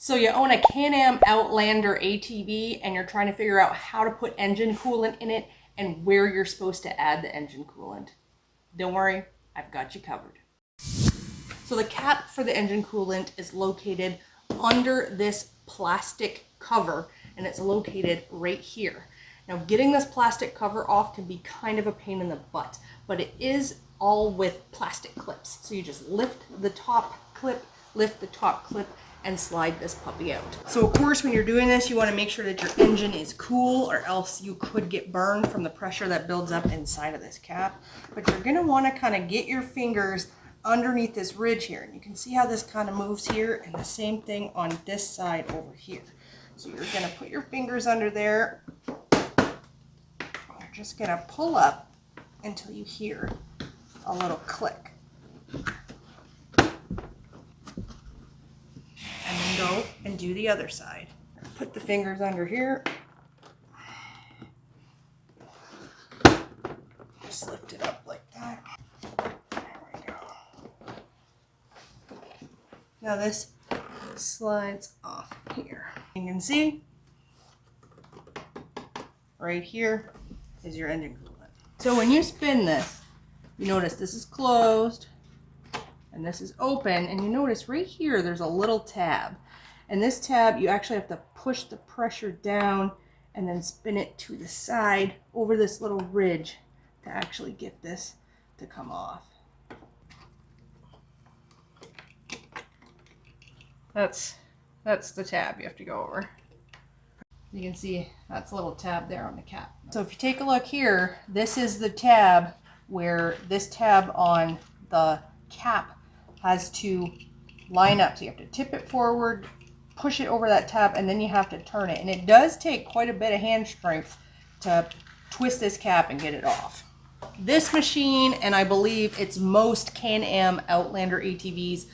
So you own a Can-Am Outlander ATV and you're trying to figure out how to put engine coolant in it and where you're supposed to add the engine coolant. Don't worry, I've got you covered. So the cap for the engine coolant is located under this plastic cover, and it's located right here. Now getting this plastic cover off can be kind of a pain in the butt, but it is all with plastic clips. So you just lift the top clip, and slide this puppy out. So of course, when you're doing this, you want to make sure that your engine is cool, or else you could get burned from the pressure that builds up inside of this cap. But you're going to want to kind of get your fingers underneath this ridge here, and you can see how this kind of moves here, and the same thing on this side over here. So you're going to put your fingers under there. You're just going to pull up until you hear a little click. And then go and do the other side. Put the fingers under here. Just lift it up like that. There we go. Now this slides off here. You can see right here is your engine coolant. So when you spin this, you notice this is closed and this is open, and you notice right here there's a little tab, and this tab you actually have to push the pressure down and then spin it to the side over this little ridge to actually get this to come off. That's the tab you have to go over. You can see that's a little tab there on the cap. So if you take a look here, this is the tab where this tab on the cap has to line up. So you have to tip it forward, push it over that tab, and then you have to turn it. And it does take quite a bit of hand strength to twist this cap and get it off. This machine, and I believe it's most Can-Am Outlander ATVs,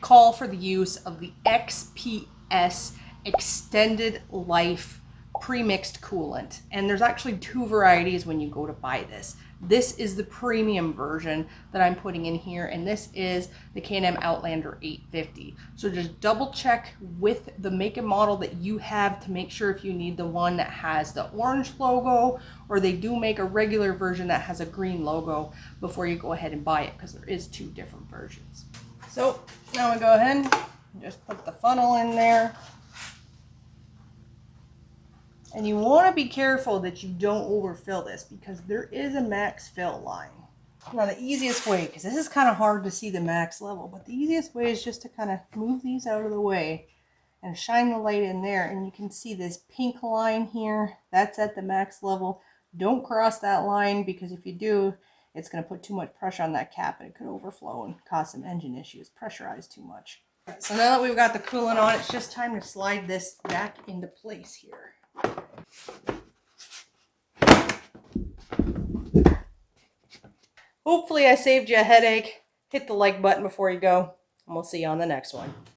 call for the use of the XPS Extended Life Pre-Mixed Coolant. And there's actually two varieties when you go to buy this. This is the premium version that I'm putting in here, and this is the Can-Am Outlander 850. So just double check with the make and model that you have to make sure if you need the one that has the orange logo, or they do make a regular version that has a green logo, before you go ahead and buy it, because there is two different versions. So now we go ahead and just put the funnel in there. And you want to be careful that you don't overfill this, because there is a max fill line. Now the easiest way, because this is kind of hard to see the max level, but the easiest way is just to kind of move these out of the way and shine the light in there, and you can see this pink line here. That's at the max level. Don't cross that line, because if you do, it's going to put too much pressure on that cap and it could overflow and cause some engine issues. Pressurize too much. Right, so now that we've got the coolant on, it's just time to slide this back into place here. Hopefully I saved you a headache. Hit the like button before you go, and we'll see you on the next one.